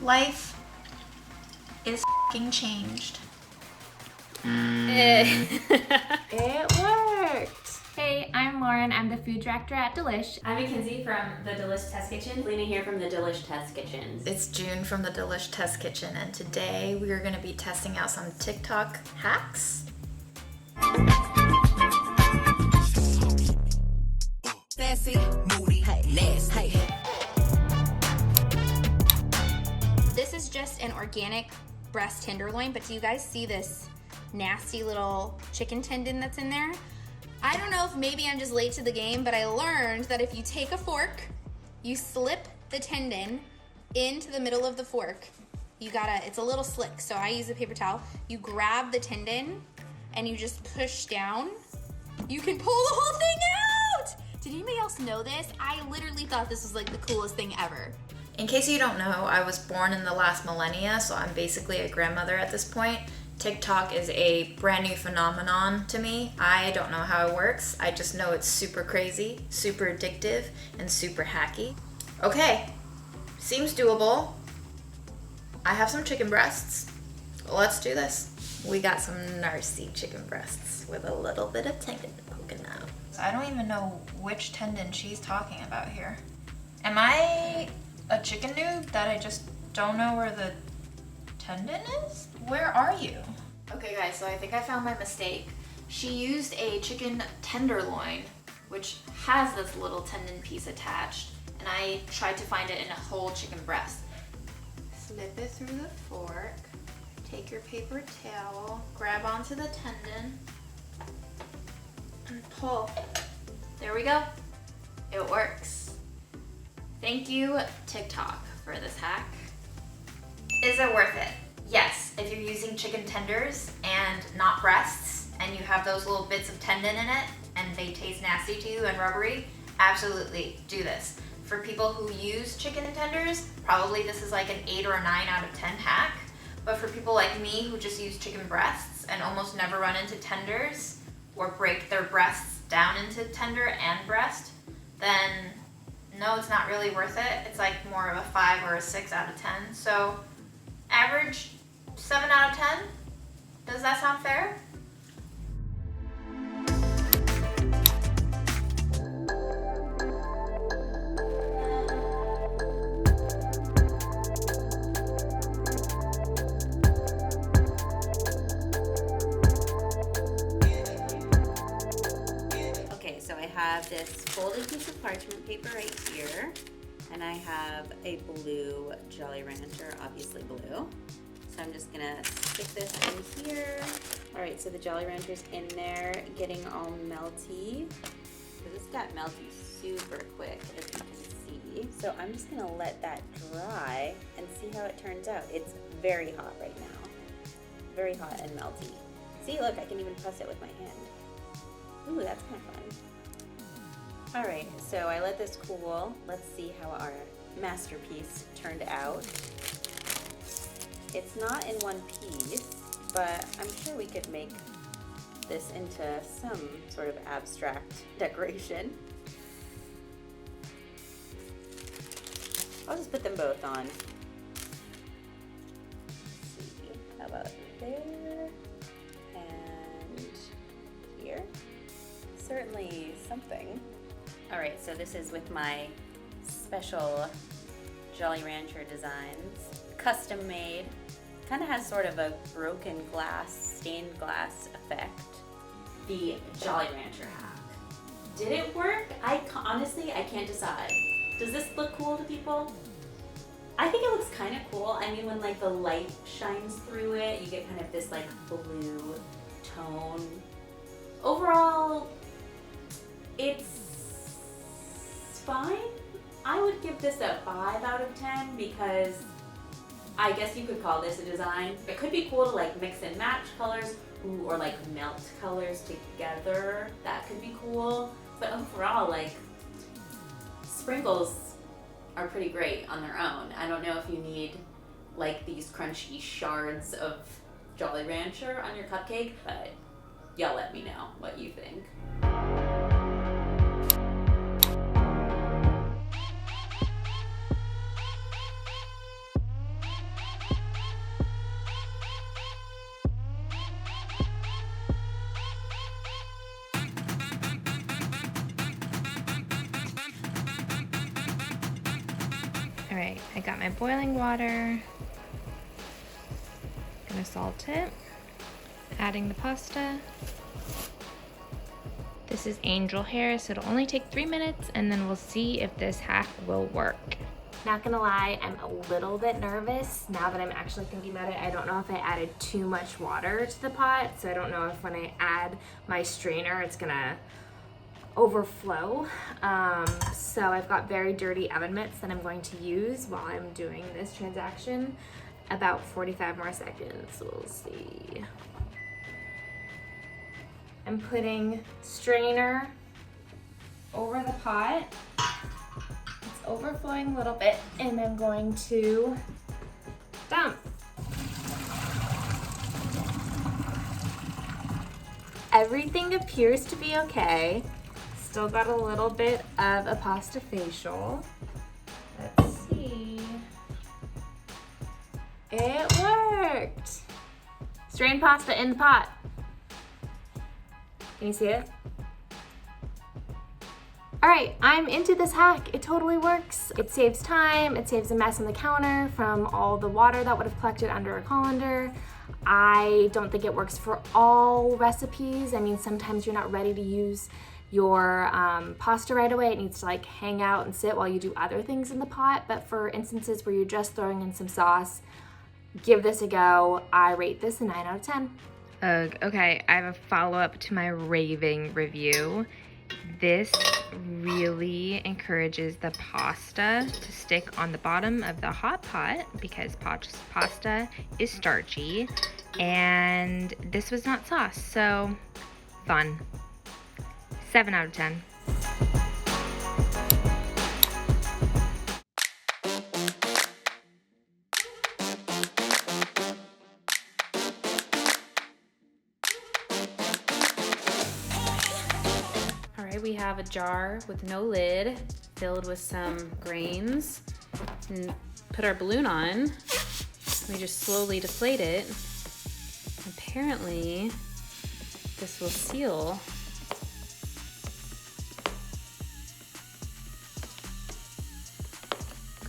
Life is f***ing changed. It worked. Hey, I'm Lauren. I'm the food director at Delish. I'm Mackenzie from the Delish Test Kitchen. Lena here from the Delish Test Kitchen. It's June from the Delish Test Kitchen, and today we are going to be testing out some TikTok hacks. Sassy, moody, nasty. This is just an organic breast tenderloin, but do you guys see this nasty little chicken tendon that's in there? I don't know if maybe I'm just late to the game, but I learned that if you take a fork, you slip the tendon into the middle of the fork. It's a little slick, so I use a paper towel. You grab the tendon and you just push down. You can pull the whole thing out! Did anybody else know this? I literally thought this was like the coolest thing ever. In case you don't know, I was born in the last millennia, so I'm basically a grandmother at this point. TikTok is a brand new phenomenon to me. I don't know how it works. I just know it's super crazy, super addictive, and super hacky. Okay, seems doable. I have some chicken breasts. Let's do this. We got some narcy chicken breasts with a little bit of tendon poking out. I don't even know which tendon she's talking about here. Am I a chicken noob that I just don't know where the tendon is? Where are you? Okay guys, so I think I found my mistake. She used a chicken tenderloin, which has this little tendon piece attached, and I tried to find it in a whole chicken breast. Slip it through the fork, take your paper towel, grab onto the tendon, and pull. There we go. It works. Thank you, TikTok, for this hack. Is it worth it? Yes, if you're using chicken tenders and not breasts, and you have those little bits of tendon in it, and they taste nasty to you and rubbery, absolutely do this. For people who use chicken tenders, probably this is like an 8 or a 9 out of 10 hack. But for people like me who just use chicken breasts and almost never run into tenders or break their breasts down into tender and breast, then no, it's not really worth it. It's like more of a 5 or a 6 out of 10. So average 7 out of 10. Does that sound fair? Okay, so I have this folded piece of parchment paper right here, and I have a blue Jolly Rancher, obviously blue. So I'm just gonna stick this in here. All right, so the Jolly Rancher's in there, getting all melty. So this got melty super quick, as you can see. So I'm just gonna let that dry and see how it turns out. It's very hot right now. Very hot and melty. See, look, I can even press it with my hand. Ooh, that's kind of fun. All right, so I let this cool. Let's see how our masterpiece turned out. It's not in one piece, but I'm sure we could make this into some sort of abstract decoration. I'll just put them both on. Let's see, how about there and here? Certainly something. All right, so this is with my special Jolly Rancher designs, custom made. Kind of has sort of a broken glass, stained glass effect. The Jolly Rancher hack. Did it work? Honestly, I can't decide. Does this look cool to people? I think it looks kind of cool. I mean, when like the light shines through it, you get kind of this like blue tone. Overall, it's fine. I would give this a 5 out of 10 because I guess you could call this a design. It could be cool to like mix and match colors or like melt colors together. That could be cool. But overall, like, sprinkles are pretty great on their own. I don't know if you need like these crunchy shards of Jolly Rancher on your cupcake, but y'all let me know what you think. I got my boiling water. Gonna salt it. Adding the pasta. This is angel hair, so it'll only take 3 minutes, and then we'll see if this hack will work. Not gonna lie, I'm a little bit nervous now that I'm actually thinking about it. I don't know if I added too much water to the pot, so I don't know if when I add my strainer, it's gonna overflow. So I've got very dirty oven mitts that I'm going to use while I'm doing this transaction. About 45 more seconds, we'll see. I'm putting strainer over the pot. It's overflowing a little bit, and I'm going to dump. Everything appears to be okay. Still got a little bit of a pasta facial. Let's see. It worked. Strain pasta in the pot. Can you see it? All right, I'm into this hack. It totally works. It saves time. It saves a mess on the counter from all the water that would have collected under a colander. I don't think it works for all recipes. I mean, sometimes you're not ready to use your pasta right away. It needs to like hang out and sit while you do other things in the pot. But for instances where you're just throwing in some sauce, give this a go. I rate this a 9 out of 10. Ugh, okay, I have a follow-up to my raving review. This really encourages the pasta to stick on the bottom of the hot pot because pasta is starchy, and this was not sauce, so fun. 7 out of 10. All right, we have a jar with no lid filled with some grains, and put our balloon on. We just slowly deflate it. Apparently, this will seal.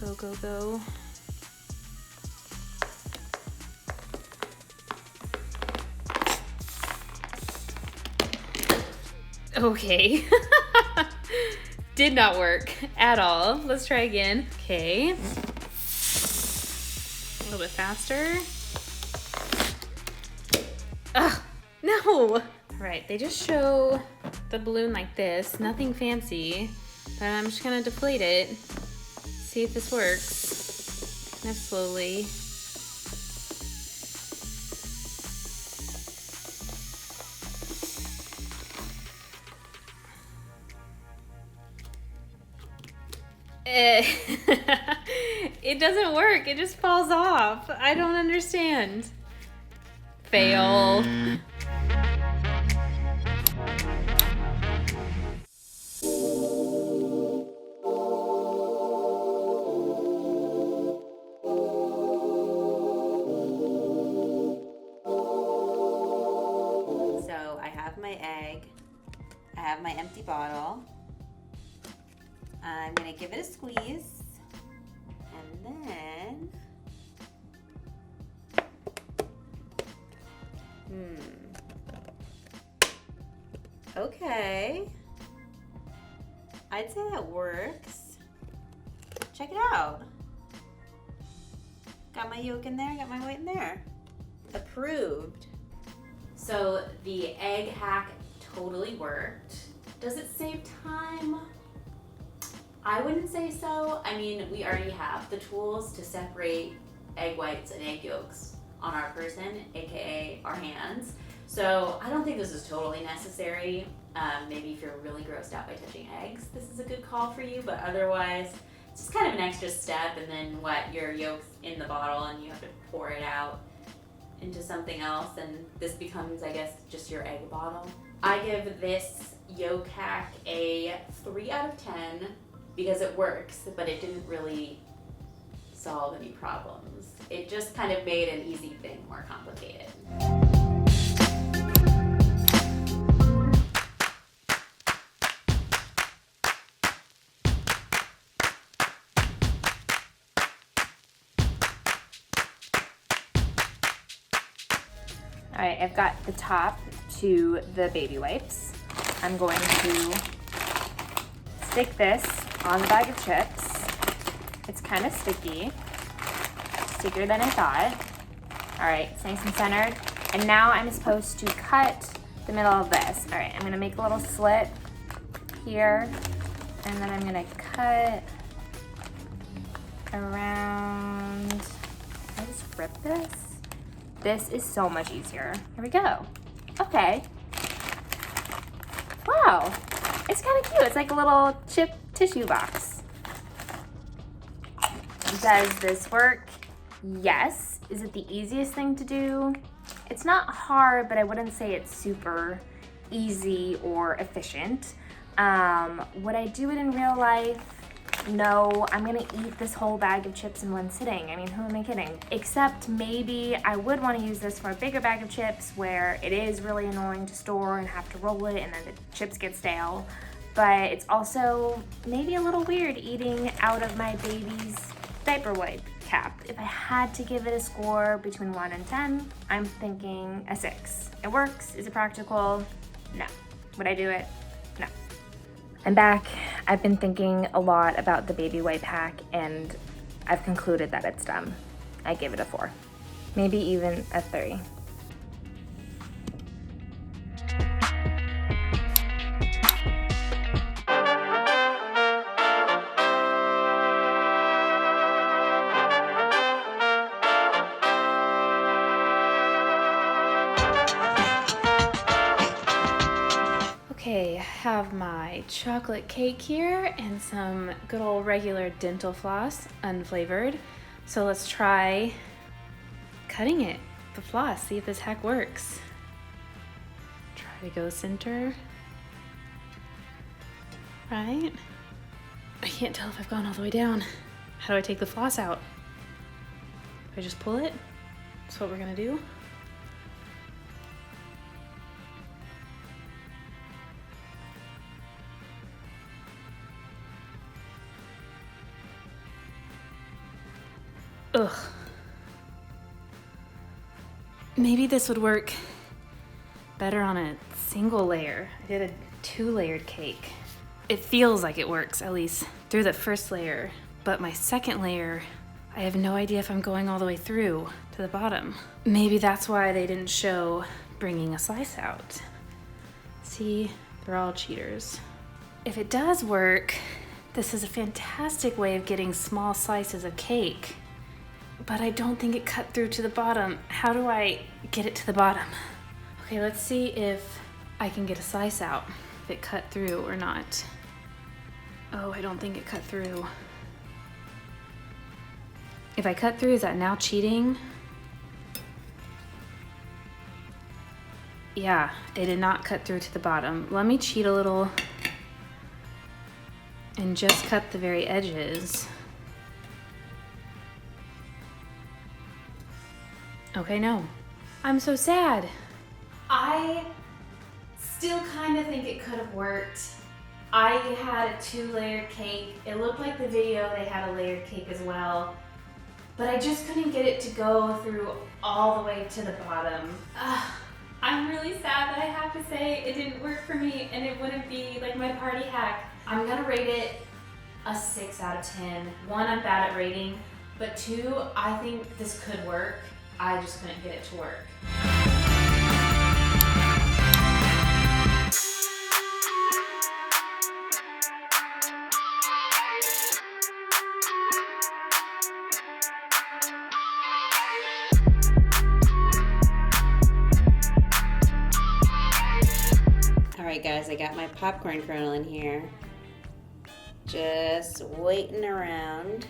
Go, go, go. Okay. Did not work at all. Let's try again. Okay. A little bit faster. Ugh, no. All right, they just show the balloon like this, nothing fancy, but I'm just gonna deflate it, see if this works. Kind of slowly. It doesn't work. It just falls off. I don't understand. Fail. So I have my egg. I have my empty bottle. I'm gonna give it a squeeze, and then okay, I'd say that works. Check it out. Got my yolk in there, got my white in there. Approved. So the egg hack totally worked. Does it save time? I wouldn't say so. I mean, we already have the tools to separate egg whites and egg yolks on our person, aka our hands. So I don't think this is totally necessary. Maybe if you're really grossed out by touching eggs, this is a good call for you, but otherwise, it's just kind of an extra step, and then your yolk's in the bottle and you have to pour it out into something else, and this becomes, I guess, just your egg bottle. I give this yolk hack a 3 out of 10 because it works, but it didn't really solve any problems. It just kind of made an easy thing more complicated. All right, I've got the top to the baby wipes. I'm going to stick this on the bag of chips. It's kind of sticky, stickier than I thought. All right, it's nice and centered. And now I'm supposed to cut the middle of this. All right, I'm gonna make a little slit here, and then I'm gonna cut around. Can I just rip this? This is so much easier. Here we go. Okay. Wow, it's kind of cute. It's like a little chip tissue box. Does this work? Yes. Is it the easiest thing to do? It's not hard, but I wouldn't say it's super easy or efficient. Would I do it in real life? No, I'm gonna eat this whole bag of chips in one sitting. I mean, who am I kidding? Except maybe I would wanna use this for a bigger bag of chips where it is really annoying to store and have to roll it and then the chips get stale. But it's also maybe a little weird eating out of my baby's diaper wipe cap. If I had to give it a score between 1 and 10, I'm thinking a 6. It works, is it practical? No. Would I do it? No. I'm back. I've been thinking a lot about the baby wipe hack and I've concluded that it's dumb. I give it a 4, maybe even a 3. Okay, I have my chocolate cake here and some good old regular dental floss, unflavored. So let's try cutting it, the floss, see if this hack works. Try to go center. Right? I can't tell if I've gone all the way down. How do I take the floss out? Do I just pull it? That's what we're gonna do. Ugh. Maybe this would work better on a single layer. I did a 2-layered cake. It feels like it works, at least through the first layer, but my second layer, I have no idea if I'm going all the way through to the bottom. Maybe that's why they didn't show bringing a slice out. See, they're all cheaters. If it does work, this is a fantastic way of getting small slices of cake. But I don't think it cut through to the bottom. How do I get it to the bottom? Okay, let's see if I can get a slice out, if it cut through or not. Oh, I don't think it cut through. If I cut through, is that now cheating? Yeah, it did not cut through to the bottom. Let me cheat a little and just cut the very edges. Okay, no. I'm so sad. I still kind of think it could have worked. I had a 2-layered cake. It looked like the video they had a layered cake as well, but I just couldn't get it to go through all the way to the bottom. I'm really sad that I have to say it didn't work for me and it wouldn't be like my party hack. I'm gonna rate it a 6 out of 10. 1, I'm bad at rating, but 2, I think this could work. I just couldn't get it to work. All right, guys, I got my popcorn kernel in here. Just waiting around.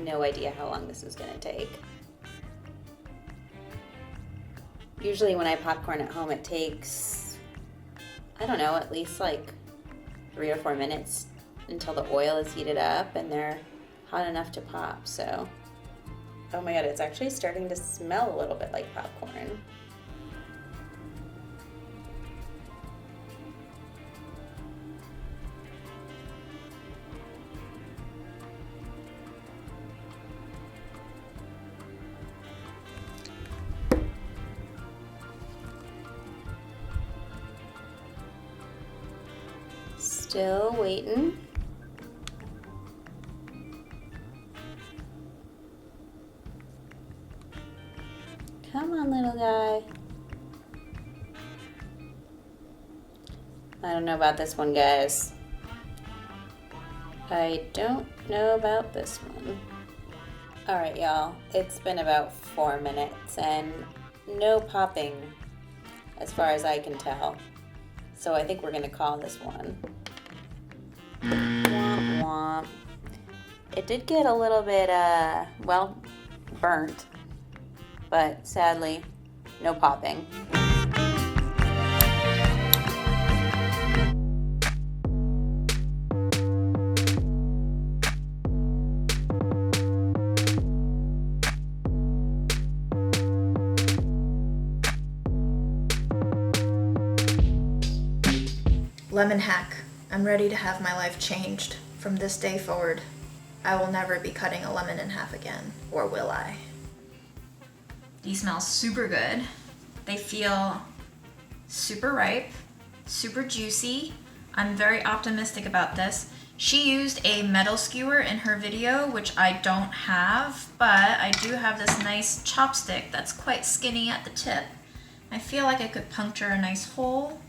No idea how long this is gonna take. Usually when I popcorn at home, it takes, I don't know, at least like 3 or 4 minutes until the oil is heated up and they're hot enough to pop. So, oh my God, it's actually starting to smell a little bit like popcorn. Still waiting. Come on, little guy. I don't know about this one, guys. I don't know about this one. Alright, y'all. It's been about 4 minutes and no popping as far as I can tell. So I think we're gonna call this one. Womp womp. It did get a little bit, well, burnt. But sadly, no popping. Lemon hack. I'm ready to have my life changed. From this day forward, I will never be cutting a lemon in half again. Or will I? These smell super good. They feel super ripe, super juicy. I'm very optimistic about this. She used a metal skewer in her video, which I don't have, but I do have this nice chopstick that's quite skinny at the tip. I feel like I could puncture a nice hole.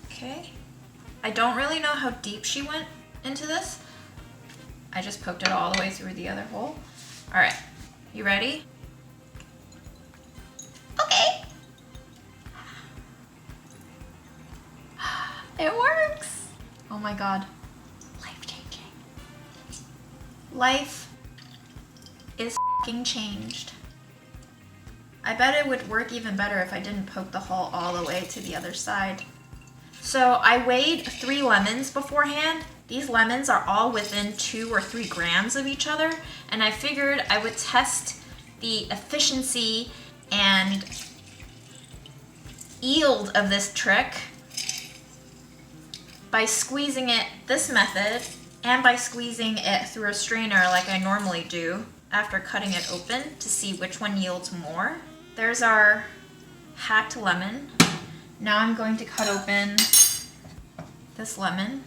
Okay. I don't really know how deep she went into this. I just poked it all the way through the other hole. All right, you ready? Okay. It works. Oh my God. Life-changing. Life is f***ing changed. I bet it would work even better if I didn't poke the hole all the way to the other side. So I weighed 3 lemons beforehand. These lemons are all within 2 or 3 grams of each other, and I figured I would test the efficiency and yield of this trick by squeezing it this method and by squeezing it through a strainer like I normally do after cutting it open to see which one yields more. There's our hacked lemon. Now I'm going to cut open this lemon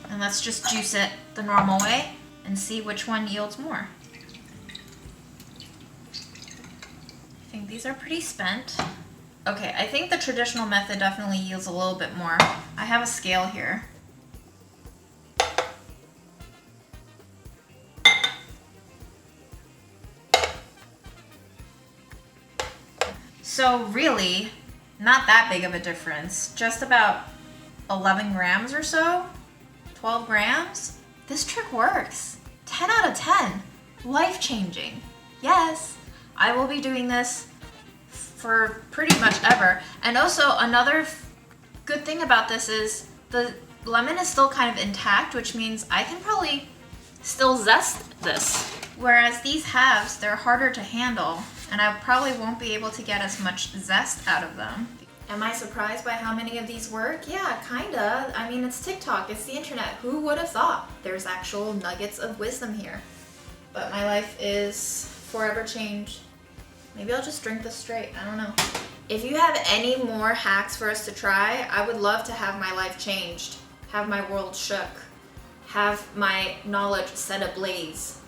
and let's just juice it the normal way and see which one yields more. I think these are pretty spent. Okay, I think the traditional method definitely yields a little bit more. I have a scale here. So really, not that big of a difference. Just about 11 grams or so, 12 grams. This trick works. 10 out of 10. Life-changing. Yes, I will be doing this for pretty much ever. And also another good thing about this is the lemon is still kind of intact, which means I can probably still zest this. Whereas these halves, they're harder to handle and I probably won't be able to get as much zest out of them. Am I surprised by how many of these work? Yeah, kinda. I mean, it's TikTok, it's the internet. Who would have thought? There's actual nuggets of wisdom here. But my life is forever changed. Maybe I'll just drink this straight, I don't know. If you have any more hacks for us to try, I would love to have my life changed, have my world shook, have my knowledge set ablaze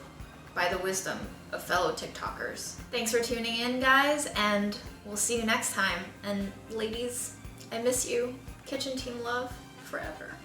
by the wisdom of fellow TikTokers. Thanks for tuning in, guys, and we'll see you next time. And ladies, I miss you. Kitchen team love forever.